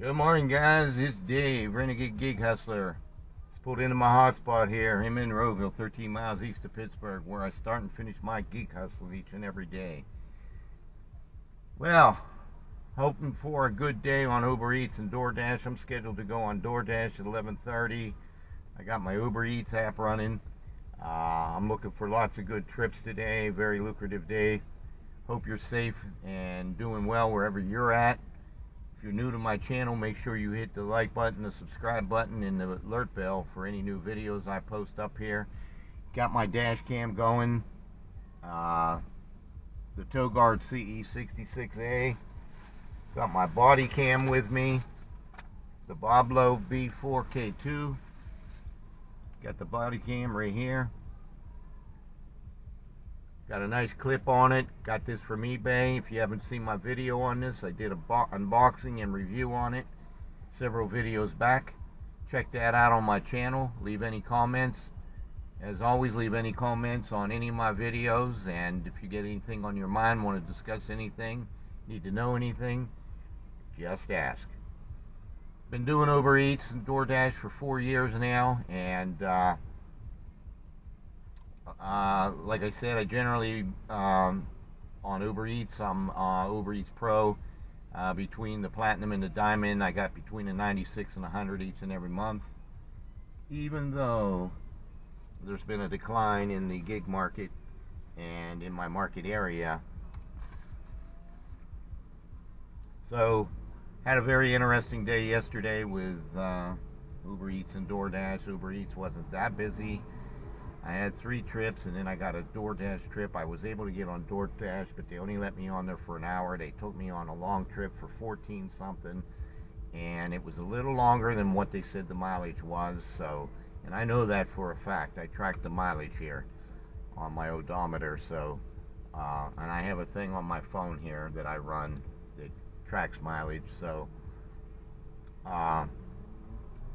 Good morning, guys. It's Dave, Renegade Gig Hustler. Just pulled into my hotspot here. I'm in Monroeville, 13 miles east of Pittsburgh, where I start and finish my gig hustle each and every day. Well, hoping for a good day on Uber Eats and DoorDash. I'm scheduled to go on DoorDash at 11:30. I got my Uber Eats app running. I'm looking for lots of good trips today. Very lucrative day. Hope you're safe and doing well wherever you're at. If you're new to my channel, make sure you hit the like button, the subscribe button, and the alert bell for any new videos I post up here. Got my dash cam going. The Towguard CE66A. Got my body cam with me. The Boblo B4K2. Got the body cam right here. Got a nice clip on it. Got this from eBay. If you haven't seen my video on this, I did a unboxing and review on it several videos back. Check that out on my channel. Leave any comments. As always, leave any comments on any of my videos, and if you get anything on your mind, want to discuss anything, need to know anything, just ask. Been doing Uber Eats and DoorDash for 4 years now, and like I said, I generally on Uber Eats, I'm Uber Eats Pro. Between the Platinum and the Diamond, I got between a 96 and 100 each and every month. Even though there's been a decline in the gig market and in my market area. So, had a very interesting day yesterday with Uber Eats and DoorDash. Uber Eats wasn't that busy. I had 3 trips, and then I got a DoorDash trip. I was able to get on DoorDash, but they only let me on there for an hour. They took me on a long trip for 14 something, and it was a little longer than what they said the mileage was. So, and I know that for a fact. I tracked the mileage here on my odometer. So, and I have a thing on my phone here that I run that tracks mileage. So,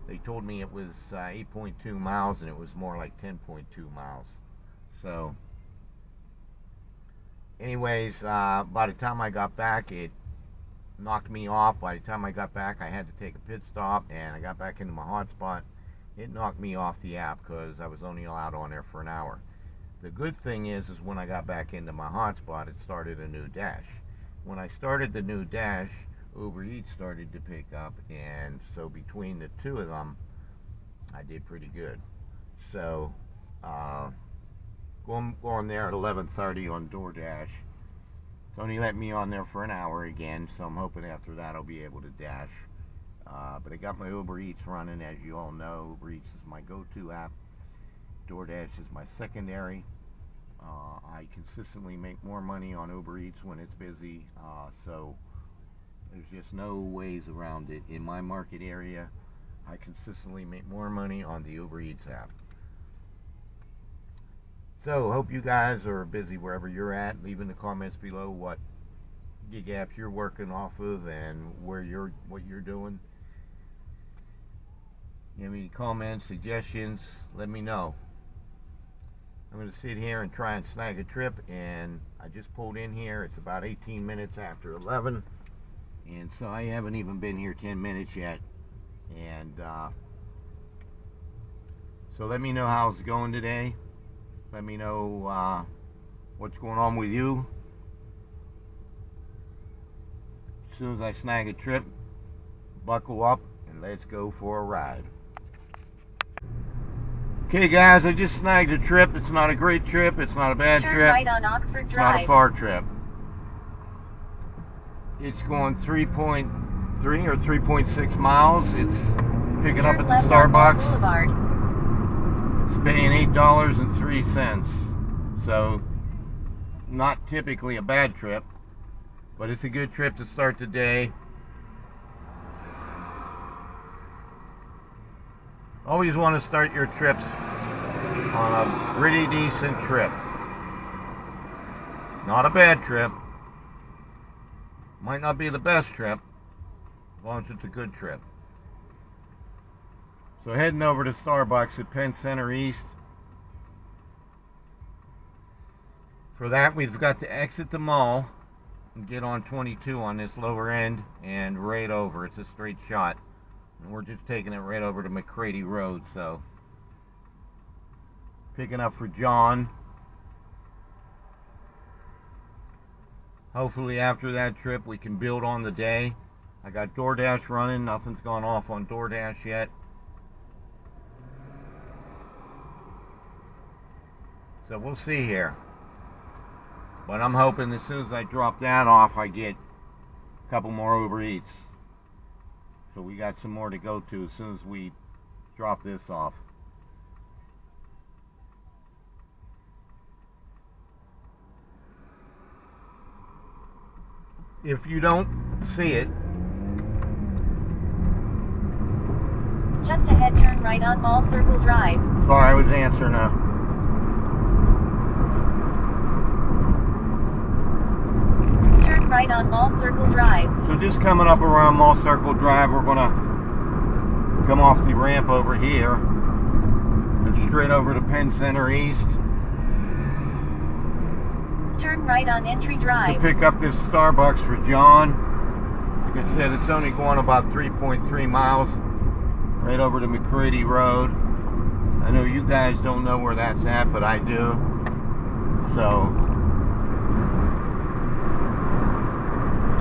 they told me it was 8.2 miles, and it was more like 10.2 miles. So, anyways, by the time I got back, it knocked me off. By the time I got back, I had to take a pit stop, and I got back into my hotspot. It knocked me off the app because I was only allowed on there for an hour. The good thing is when I got back into my hotspot, it started a new dash. When I started the new dash, Uber Eats started to pick up, and so between the two of them, I did pretty good. So, going there at 11:30 on DoorDash. It's only let me on there for an hour again, so I'm hoping after that I'll be able to dash. But I got my Uber Eats running, as you all know. Uber Eats is my go-to app. DoorDash is my secondary. I consistently make more money on Uber Eats when it's busy, so there's just no ways around it. In my market area, I consistently make more money on the Uber Eats app. So, hope you guys are busy wherever you're at. Leave in the comments below what gig app you're working off of and what you're doing. You have any comments, suggestions, let me know. I'm going to sit here and try and snag a trip, and I just pulled in here. It's about 18 minutes after 11, and so I haven't even been here 10 minutes yet. And so let me know how it's going today. Let me know what's going on with you. As soon as I snag a trip, buckle up and let's go for a ride. Okay guys, I just snagged a trip. It's not a great trip, it's not a bad Turn trip. right on Oxford Drive. It's not a far trip. It's going 3.3 or 3.6 miles. It's picking up at the Starbucks. It's paying $8.03. So, not typically a bad trip, but it's a good trip to start the day. Always want to start your trips on a pretty decent trip. Not a bad trip. Might not be the best trip, as long as it's a good trip. So heading over to Starbucks at Penn Center East. For that, we've got to exit the mall and get on 22 on this lower end and right over. It's a straight shot. And we're just taking it right over to McCready Road. So picking up for John. Hopefully after that trip we can build on the day. I got DoorDash running. Nothing's gone off on DoorDash yet. So we'll see here. But I'm hoping as soon as I drop that off, I get a couple more Uber Eats. So we got some more to go to as soon as we drop this off. If you don't see it, just ahead, turn right on Mall Circle Drive. Sorry, I was answering a... Turn right on Mall Circle Drive. So just coming up around Mall Circle Drive, we're going to come off the ramp over here and straight over to Penn Center East. Turn right on Entry Drive. To pick up this Starbucks for John. Like I said, it's only going about 3.3 miles right over to McCready Road. I know you guys don't know where that's at, but I do. So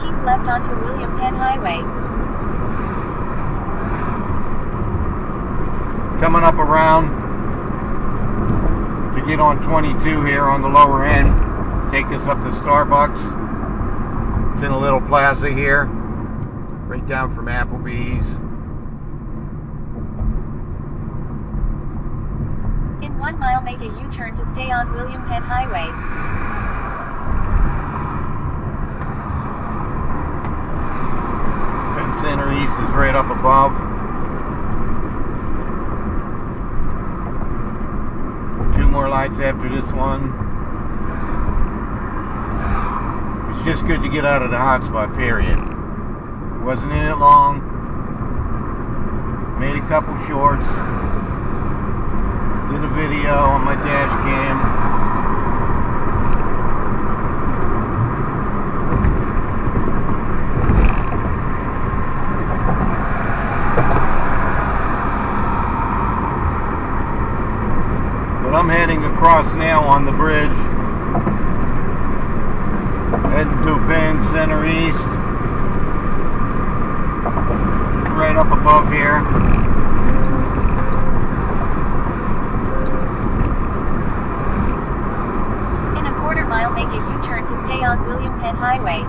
keep left onto William Penn Highway. Coming up around to get on 22 here on the lower end. Take us up to Starbucks. It's in a little plaza here, right down from Applebee's. In 1 mile, make a U-turn to stay on William Penn Highway. Penn Center East is right up above. Two more lights after this one. Just good to get out of the hotspot, period. Wasn't in it long. Made a couple shorts. Did a video on my dash cam. But I'm heading across now on the bridge. Heading to Penn Center East. Just right up above here. In a 1/4 mile, make a U-turn to stay on William Penn Highway.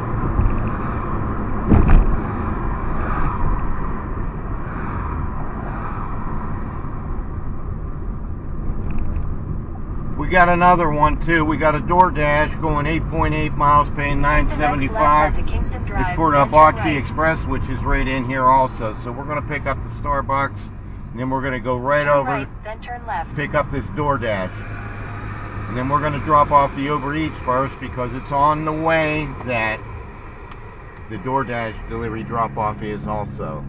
We got another one too. We got a DoorDash going 8.8 miles, paying $9.75. It's for the Abachi Express, which is right in here also. So we're going to pick up the Starbucks, and then we're going to go right over, then turn left. Pick up this DoorDash. And then we're going to drop off the Uber Eats first, because it's on the way that the DoorDash delivery drop-off is also.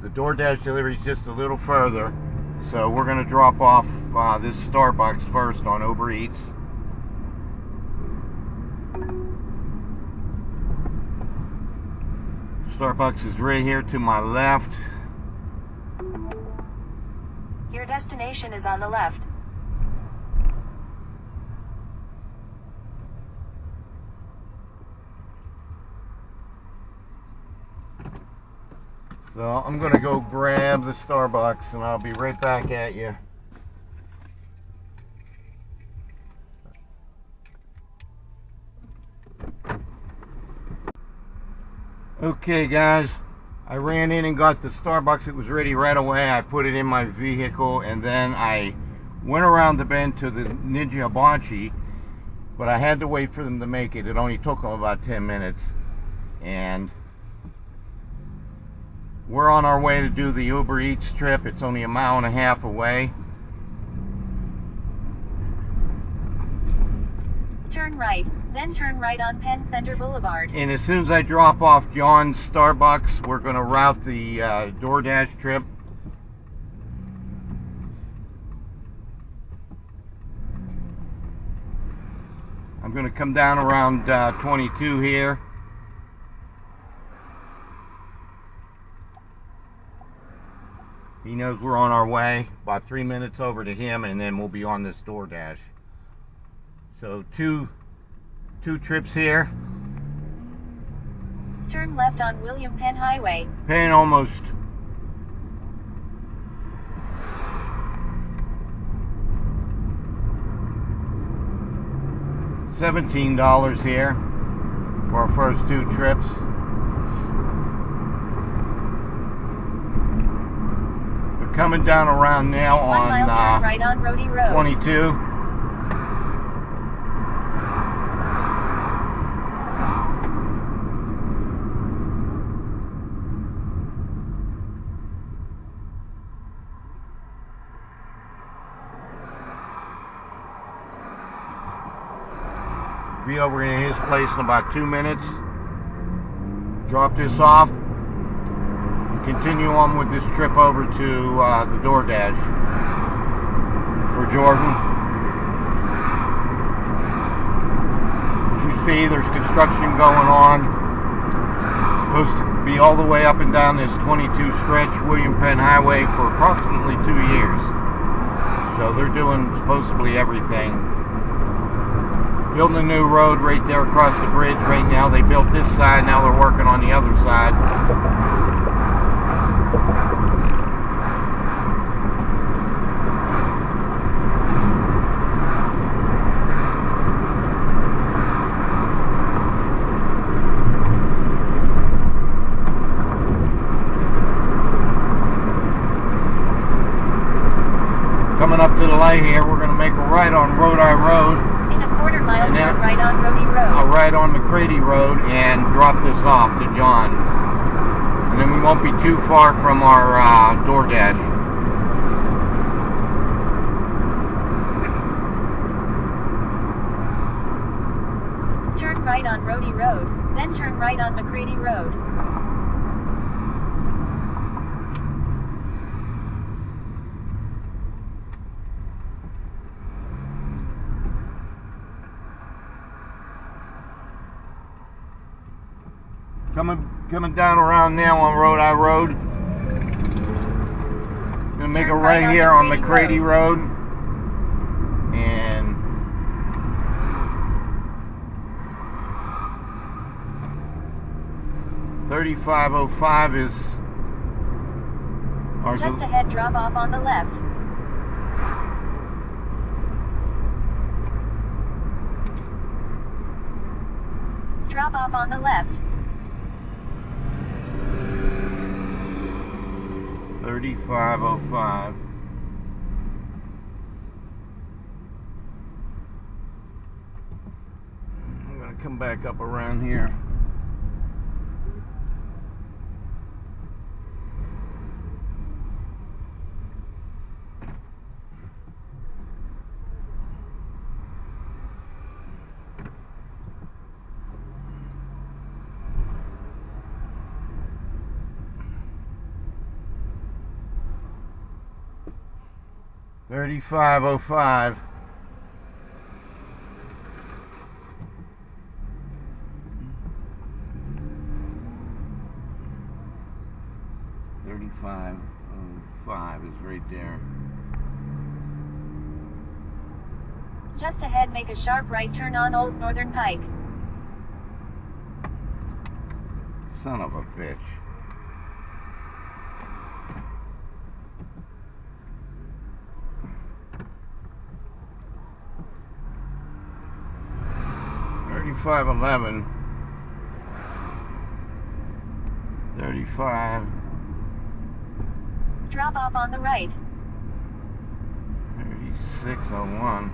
The DoorDash delivery is just a little further. So we're going to drop off this Starbucks first on Uber Eats. Starbucks is right here to my left. Your destination is on the left. So I'm going to go grab the Starbucks and I'll be right back at you. Okay guys, I ran in and got the Starbucks. It was ready right away. I put it in my vehicle and then I went around the bend to the Ninja Hibachi, but I had to wait for them to make it. It only took them about 10 minutes. And we're on our way to do the Uber Eats trip. It's only a 1.5 miles away. Turn right, then turn right on Penn Center Boulevard. And as soon as I drop off John's Starbucks, we're going to route the DoorDash trip. I'm going to come down around 22 here. He knows we're on our way. About 3 minutes over to him, and then we'll be on this DoorDash. So two trips here. Turn left on William Penn Highway. Paying almost $17 here for our first 2 trips. We're coming down around now 1 mile turn right on Rody Road. 22. Be over in his place in about 2 minutes. Drop this off and continue on with this trip over to the DoorDash for Jordan. As you see, there's construction going on. It's supposed to be all the way up and down this 22 stretch William Penn Highway for approximately 2 years. So they're doing supposedly everything. Building a new road right there across the bridge right now. They built this side, now they're working on the other side. Coming up to the light here, we're going to make a right on Rhode Road. Quarter mile turn right on Rody Road. I'll ride on McCready Road and drop this off to John. And then we won't be too far from our DoorDash. Turn right on Rody Road, then turn right on McCready Road. Coming down around now on Rhode Road. Gonna make a right here on McCready Road. And $35.05 is our just ahead, drop off on the left. Drop off on the left. 35.05. I'm going to come back up around here. $35.05. $35.05 is right there. Just ahead, make a sharp right turn on Old Northern Pike. Son of a bitch. $35.11. 35. Drop off on the right. 36.01.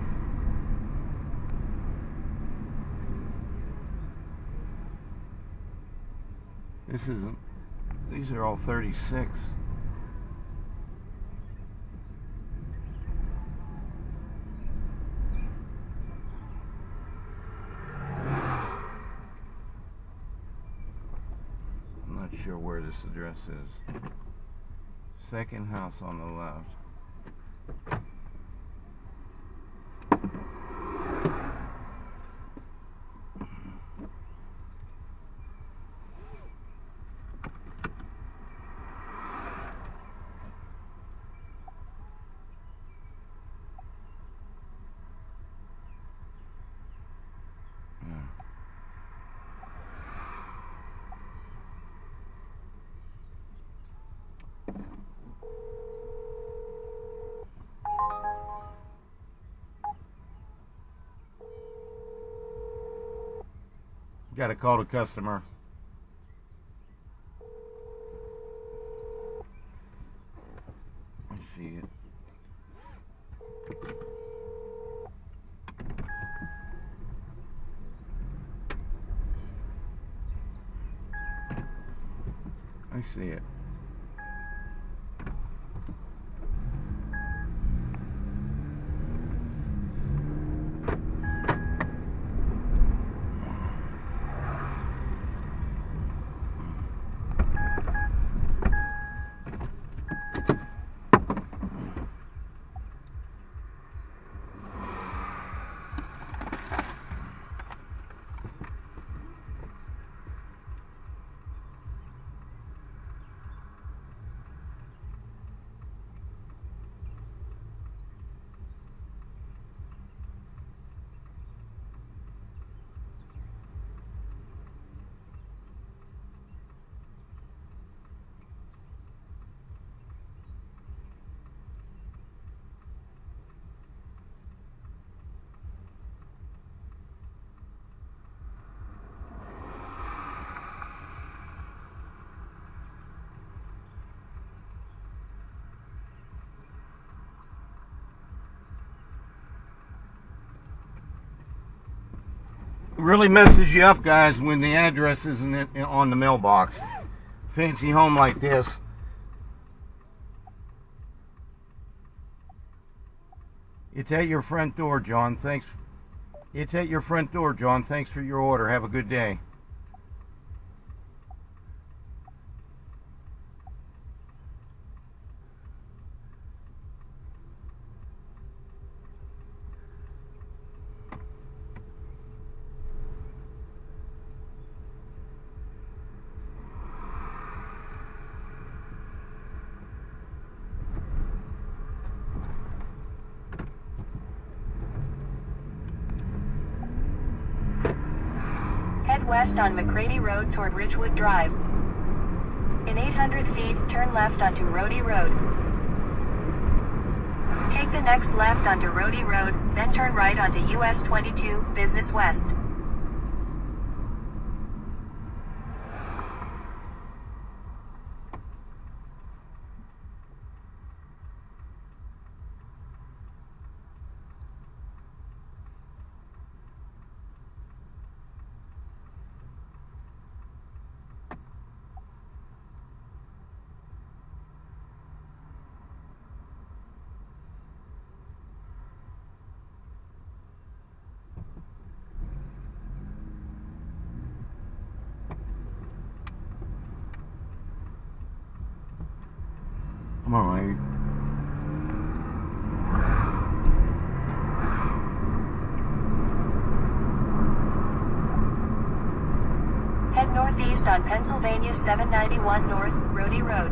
This isn't. These are all 36. I'm not sure where this address is. Second house on the left. got to call the customer. I see it. I see it. Really messes you up, guys, when the address isn't on the mailbox. Fancy home like this. It's at your front door, John. Thanks. It's at your front door, John. Thanks for your order. Have a good day. Head west on McCready Road toward Ridgewood Drive. In 800 feet, turn left onto Rhodey Road. Take the next left onto Rhodey Road, then turn right onto US 22, Business West. Come on, lady. Head northeast on Pennsylvania 791 North, Rhodey Road.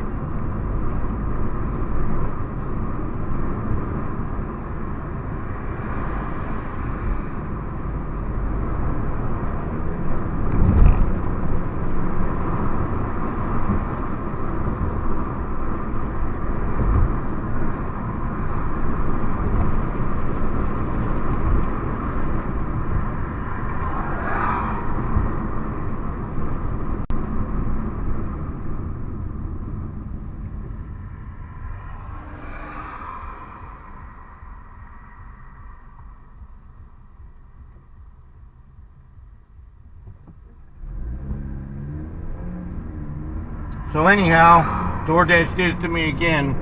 So anyhow, DoorDash did it to me again.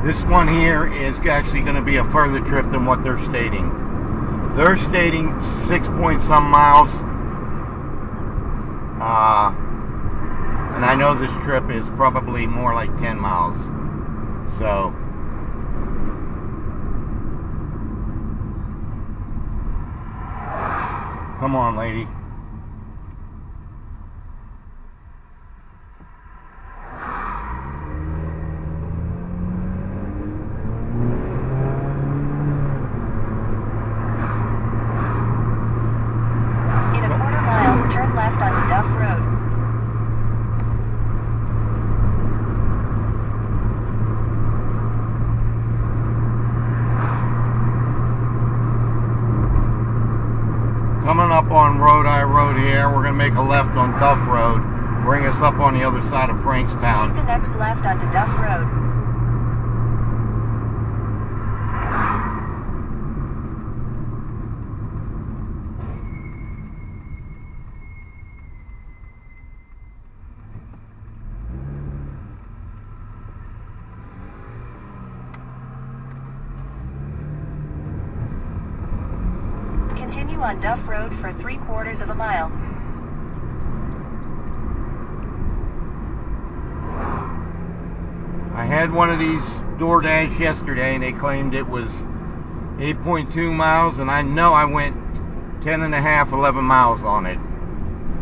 This one here is actually going to be a further trip than what they're stating. They're stating 6 point some miles. And I know this trip is probably more like 10 miles. So come on, lady. In a quarter mile, turn left onto Duff Road. Coming up on and we're going to make a left on Duff Road, bring us up on the other side of Frankstown. Take the next left onto Duff Road. Continue on Duff Road for 3/4 of a mile. I had one of these DoorDash yesterday and they claimed it was 8.2 miles, and I know I went 10 and a half, 11 miles on it.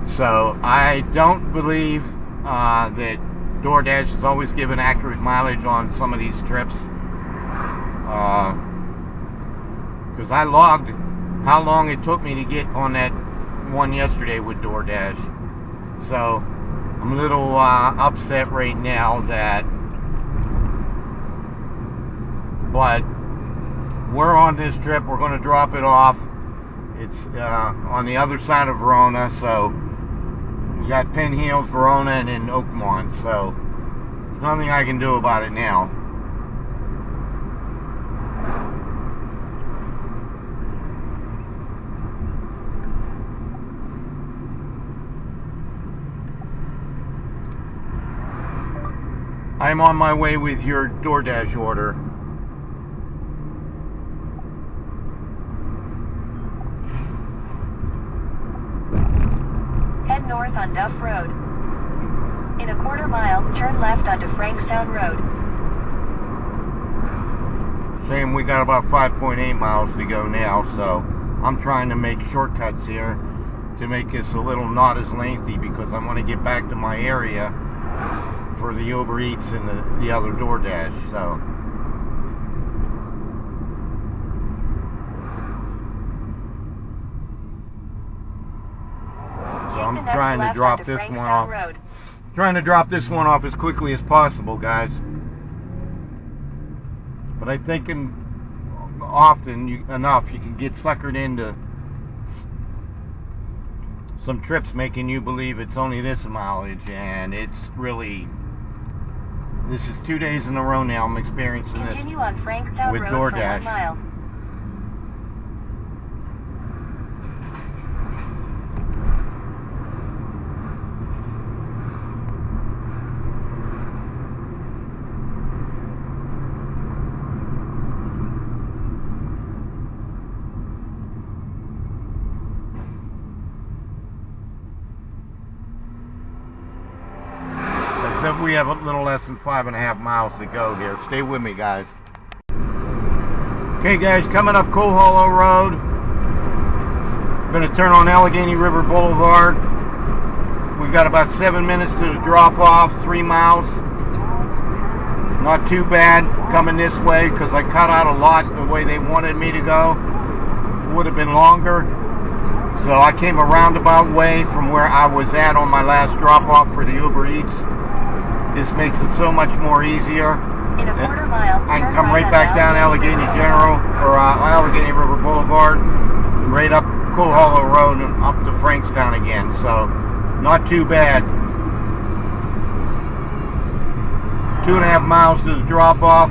So I don't believe that DoorDash has always given accurate mileage on some of these trips. Because I logged how long it took me to get on that one yesterday with DoorDash. So I'm a little upset right now that, but we're on this trip. We're going to drop it off. It's on the other side of Verona, so we got Penn Hills, Verona, and then Oakmont. So there's nothing I can do about it now. I'm on my way with your DoorDash order. Head north on Duff Road. In a 1/4 mile, turn left onto Frankstown Road. Saying we got about 5.8 miles to go now, so I'm trying to make shortcuts here to make this a little not as lengthy, because I want to get back to my area for the Uber Eats and the other DoorDash. So I'm trying to drop this one off. Trying to drop this one off as quickly as possible, guys. But I think often enough you can get suckered into some trips making you believe it's only this mileage, and it's really, this is 2 days in a row now I'm experiencing this. Continue on Frankstown with Road DoorDash. for 1 mile. We have a little less than 5.5 miles to go here. Stay with me, guys. Okay, guys, coming up Coal Hollow Road. I'm going to turn on Allegheny River Boulevard. We've got about 7 minutes to drop off, 3 miles. Not too bad coming this way, because I cut out a lot the way they wanted me to go. It would have been longer. So I came a roundabout way from where I was at on my last drop off for the Uber Eats. This makes it so much more easier. In a 1/4 mile, I can come right back down Allegheny Allegheny River Boulevard, right up Coal Hollow Road and up to Frankstown again. So not too bad. 2.5 miles to the drop off.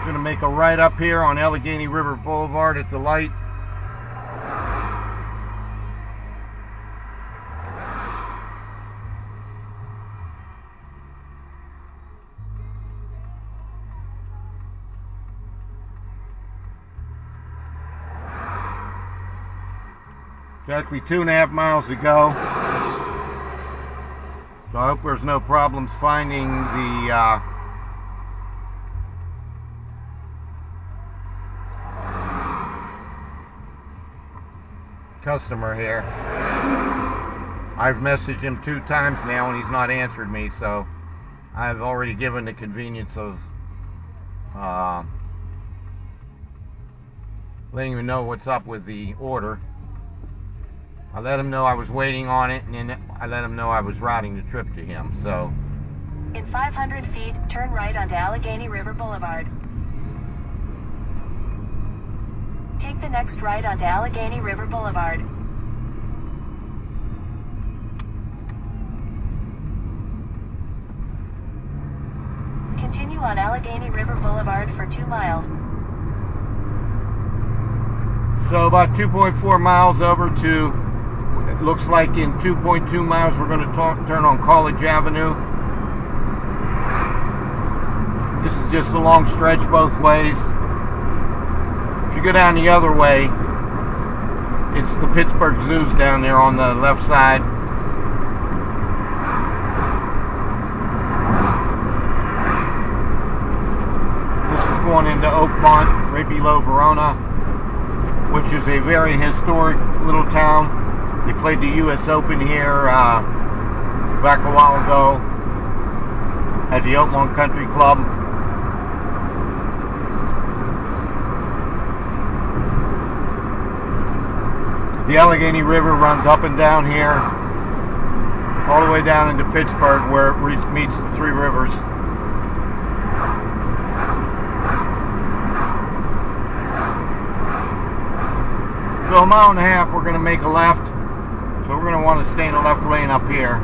Going to make a right up here on Allegheny River Boulevard at the light. Exactly 2.5 miles to go. So I hope there's no problems finding the customer here. I've messaged him 2 times now and he's not answered me, so I've already given the convenience of letting him know what's up with the order. I let him know I was waiting on it, and then I let him know I was routing the trip to him. So in 500 feet, turn right onto Allegheny River Boulevard. Take the next right onto Allegheny River Boulevard. Continue on Allegheny River Boulevard for 2 miles. So about 2.4 miles over to, it looks like in 2.2 miles we're going to turn on College Avenue. This is just a long stretch both ways. If you go down the other way, it's the Pittsburgh Zoo's down there on the left side. This is going into Oakmont, right below Verona, which is a very historic little town. They played the U.S. Open here back a while ago at the Oakmont Country Club. The Allegheny River runs up and down here, all the way down into Pittsburgh, where it meets the three rivers. So a mile and a half, we're going to make a left. So we're going to want to stay in the left lane up here.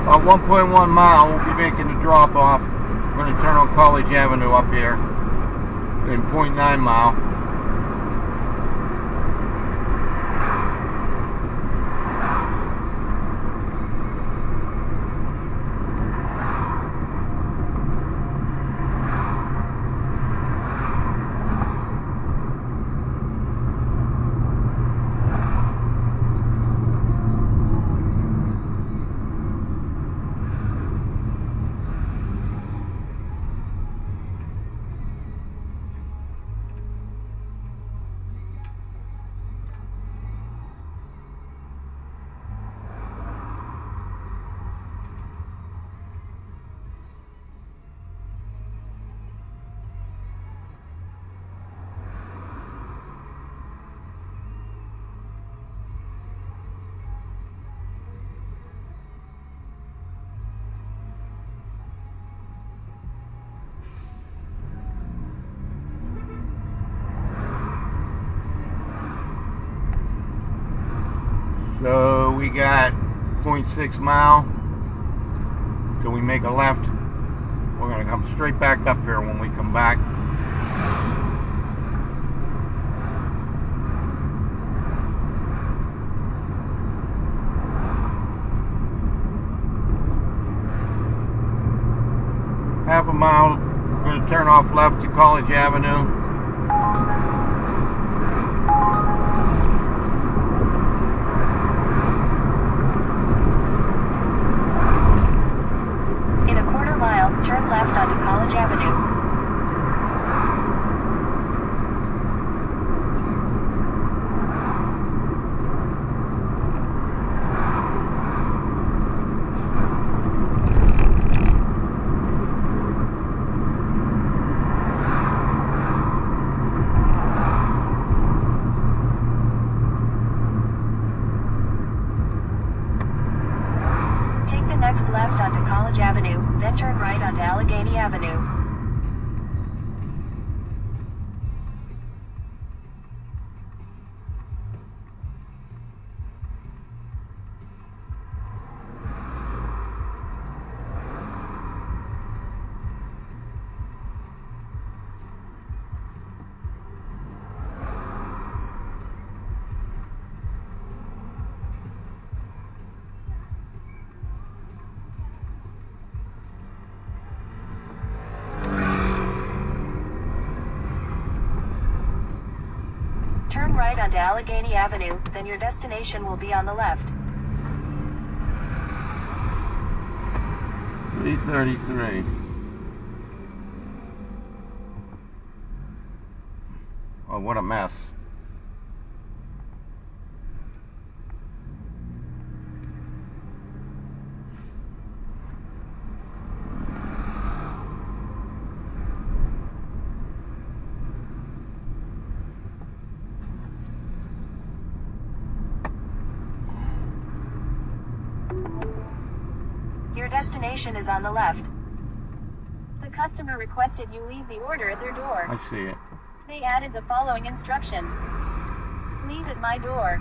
About 1.1 mile, we'll be making the drop off. We're going to turn on College Avenue up here in 0.9 mile. So we got 0.6 mile till we make a left. We're going to come straight back up here when we come back. Half a mile, we're going to turn off left to College Avenue. Turn left onto College Avenue. Take the next left onto College Avenue, then turn right onto Allegheny Avenue. onto Allegheny Avenue, then your destination will be on the left. 333. Oh, what a mess. Your destination is on the left. The customer requested you leave the order at their door. I see it. They added the following instructions. Leave at my door.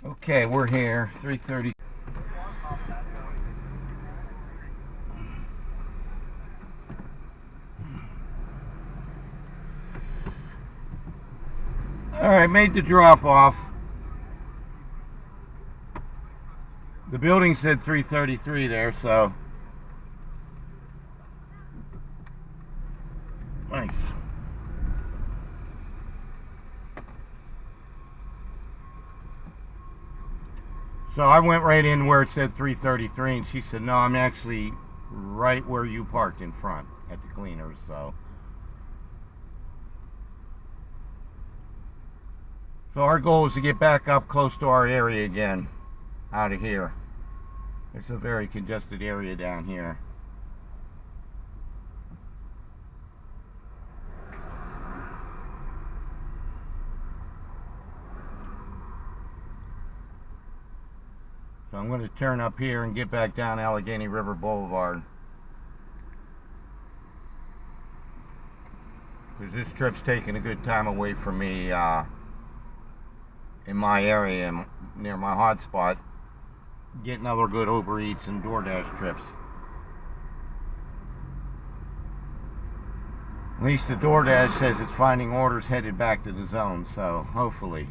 Okay, we're here. 3:30. Alright, made the drop off. The building said 333 there, so nice. So I went right in where it said 333, and she said, no, I'm actually right where you parked in front at the cleaners, so our goal is to get back up close to our area again, out of here. It's a very congested area down here. So I'm going to turn up here and get back down Allegheny River Boulevard, because this trip's taking a good time away from me in my area, near my hotspot, getting other good Uber Eats and DoorDash trips. At least the DoorDash says it's finding orders headed back to the zone, so hopefully.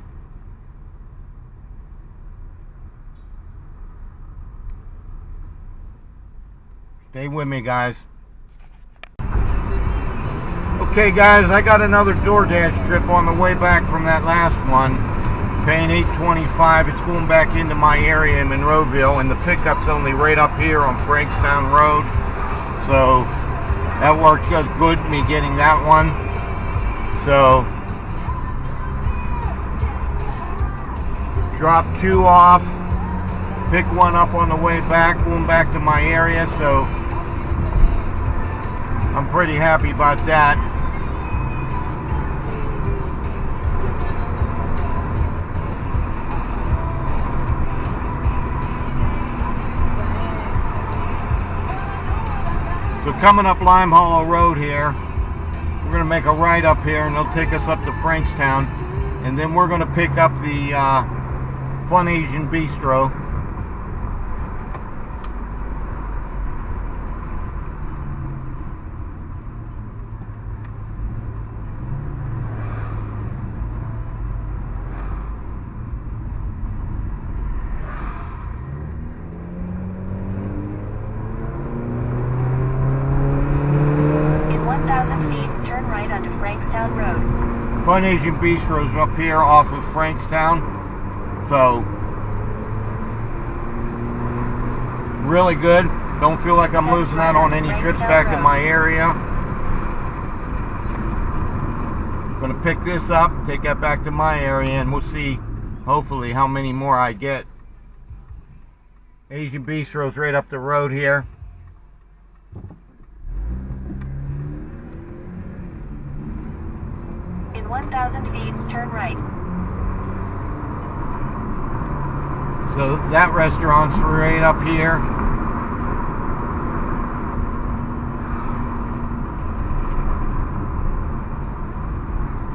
Stay with me, guys. Okay, guys, I got another DoorDash trip on the way back from that last one. Paying $8.25. It's going back into my area in Monroeville, and the pickup's only right up here on Frankstown Road. So that worked good, me getting that one. So drop 2 off, pick 1 up on the way back, going back to my area. So I'm pretty happy about that. So coming up Lime Hollow Road here, we're going to make a right up here, and they'll take us up to Frankstown, and then we're going to pick up the Fun Asian Bistro. Turn right onto Frankstown Road. Fun Asian Bistro's up here off of Frankstown. So really good. Don't feel like I'm losing out on any trips back in my area. I'm gonna pick this up, take that back to my area, and we'll see hopefully how many more I get. Asian Bistro's right up the road here. In 1,000 feet, turn right. So that restaurant's right up here.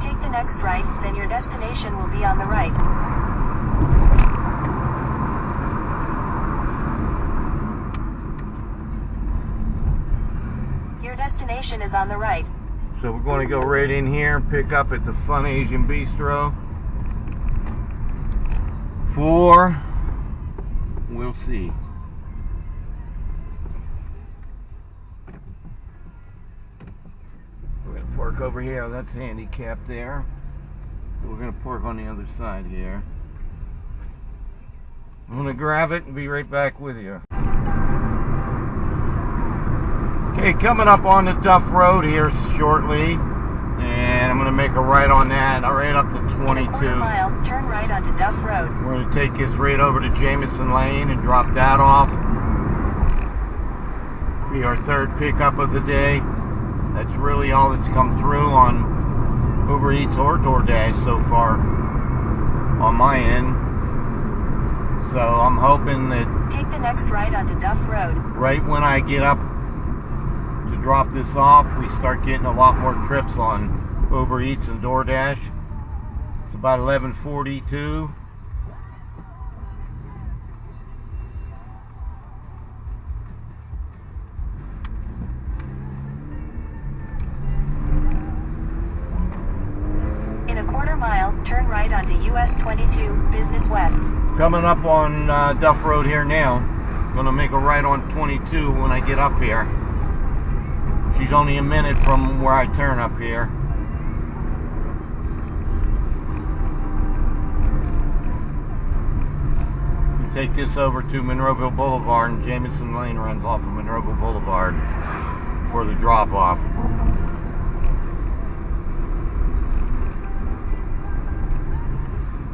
Take the next right, then your destination will be on the right. Your destination is on the right. So we're going to go right in here and pick up at the Fun Asian Bistro. 4. We'll see. We're going to park over here. That's handicapped there. We're going to park on the other side here. I'm going to grab it and be right back with you. Okay, coming up on the Duff Road here shortly. And I'm going to make a right on that, right up to 22. In a quarter mile, turn right onto Duff Road. We're going to take this right over to Jameson Lane and drop that off. Be our third pickup of the day. That's really all that's come through on Uber Eats or DoorDash so far on my end. So I'm hoping that take the next right onto Duff Road. Right when I get up to drop this off, we start getting a lot more trips on Uber Eats and DoorDash. It's about 11:42. In a quarter mile, turn right onto US 22, Business West. Coming up on Duff Road here now. Gonna make a right on 22 when I get up here. She's only a minute from where I turn up here. We take this over to Monroeville Boulevard, and Jameson Lane runs off of Monroeville Boulevard for the drop-off.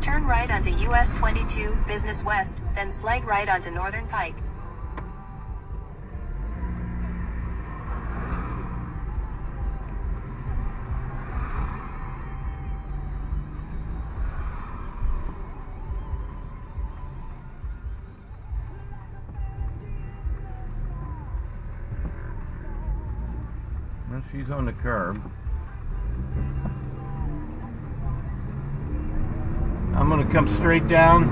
Turn right onto US 22, Business West, then slide right onto Northern Pike. Well, she's on the curb. I'm going to come straight down,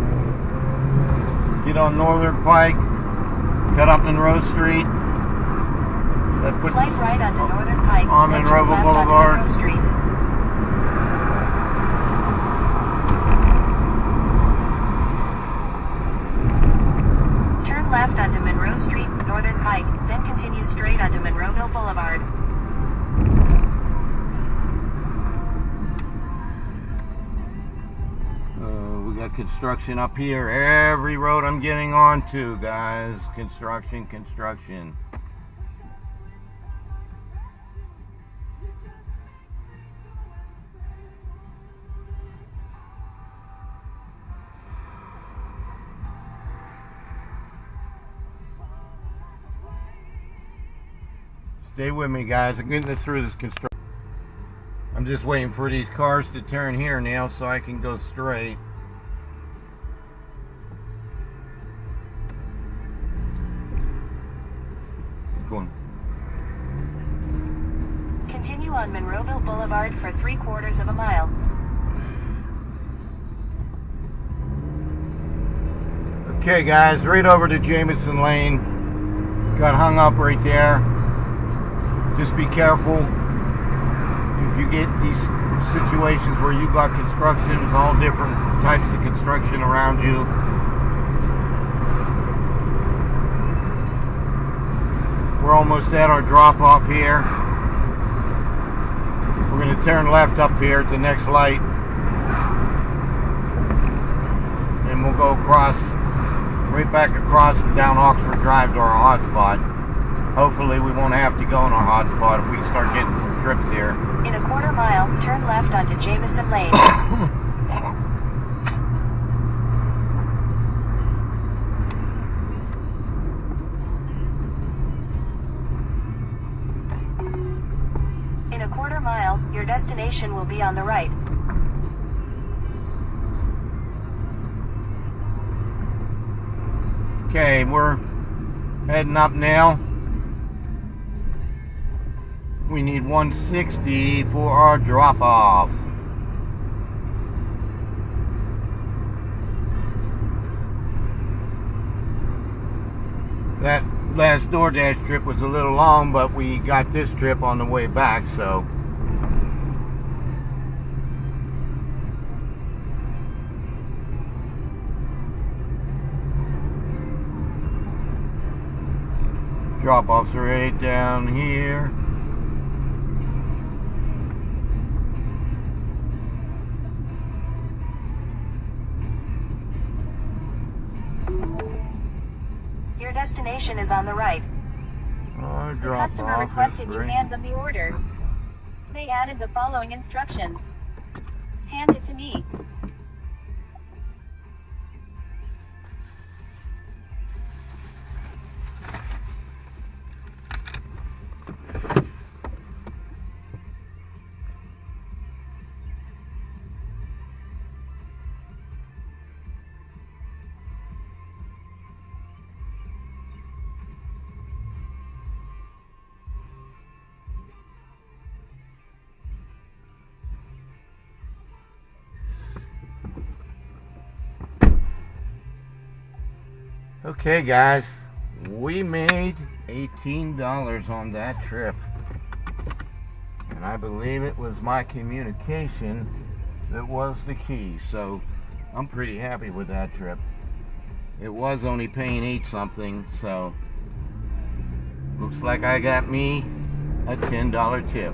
get on Northern Pike, cut up Monroe Street. That puts slide us right onto Northern Pike, on Monroeville Boulevard. Monroe Street. Turn left onto Monroe Street, Northern Pike, then continue straight onto Monroeville Boulevard. We got construction up here. Every road I'm getting onto, guys. Construction, construction. Stay with me, guys. I'm getting through this construction. I'm just waiting for these cars to turn here now so I can go straight. Going. Continue on Monroeville Boulevard for 3/4 of a mile. Okay, guys, right over to Jameson Lane. Got hung up right there. Just be careful. If you get these situations where you got construction, all different types of construction around you. We're almost at our drop off here. We're going to turn left up here at the next light. And we'll go across, right back across and down Oxford Drive to our hotspot. Hopefully we won't have to go in our hotspot if we start getting some trips here. In a quarter mile, turn left onto Jameson Lane. In a quarter mile, your destination will be on the right. Okay, we're heading up now. We need 160 for our drop-off. That last DoorDash trip was a little long, but we got this trip on the way back, so. Drop-off's right down here. Your destination is on the right. Oh, The customer requested you hand them the order. They added the following instructions. Hand it to me. Okay guys, we made $18 on that trip, and I believe it was my communication that was the key, so I'm pretty happy with that trip. It was only paying 8 something, so looks like I got me a $10 tip.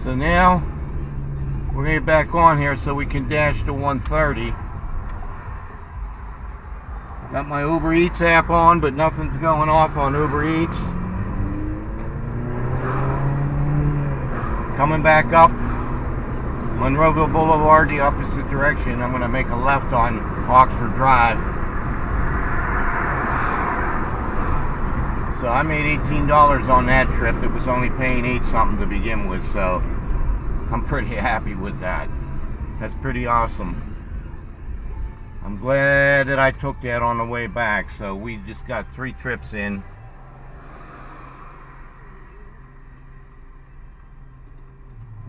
So now we're going to get back on here so we can dash to 130. Got my Uber Eats app on, but nothing's going off on Uber Eats. Coming back up Monroeville Boulevard, the opposite direction. I'm going to make a left on Oxford Drive. So I made $18 on that trip that was only paying 8 something to begin with, so I'm pretty happy with that. That's pretty awesome. I'm glad that I took that on the way back. So we just got 3 trips in.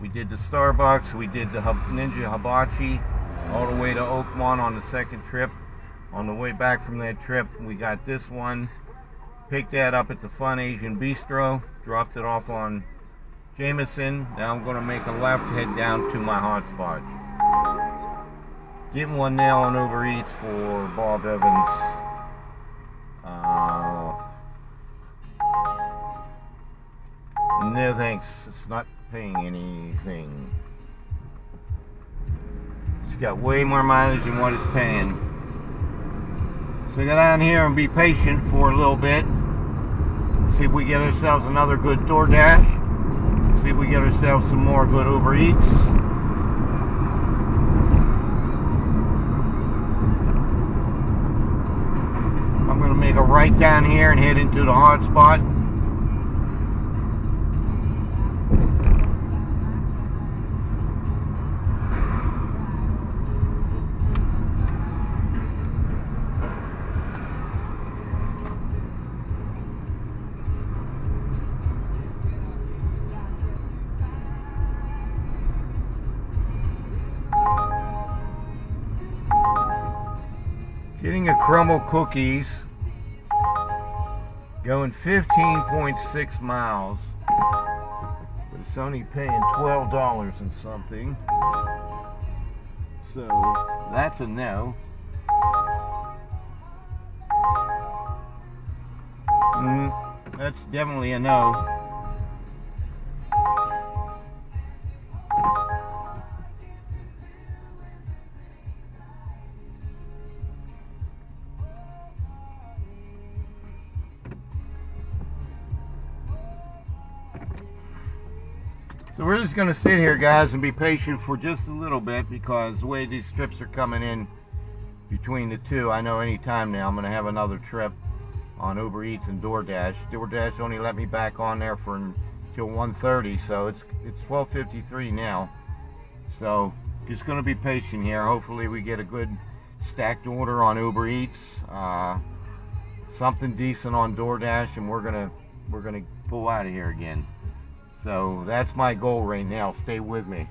We did the Starbucks, we did the Ninja Hibachi, all the way to Oakmont on the second trip. On the way back from that trip, we got this one. Picked that up at the Fun Asian Bistro, dropped it off on Jameson. Now I'm going to make a left, head down to my hotspot. Getting one now on Uber Eats for Bob Evans. No thanks, it's not paying anything. It's got way more mileage than what it's paying. So go down here and be patient for a little bit. See if we get ourselves another good DoorDash. See if we get ourselves some more good Uber Eats. I'm going to make a right down here and head into the hotspot. Getting a crumble cookies, going 15.6 miles, but it's only paying $12 and something, so that's a no. That's definitely a no. So we're just going to sit here, guys, and be patient for just a little bit, because the way these trips are coming in between the two, I know any time now I'm going to have another trip on Uber Eats and DoorDash. DoorDash only let me back on there for until 1:30, so it's 12:53 now. So just going to be patient here. Hopefully we get a good stacked order on Uber Eats, something decent on DoorDash, and we're gonna pull out of here again. So that's my goal right now. Stay with me.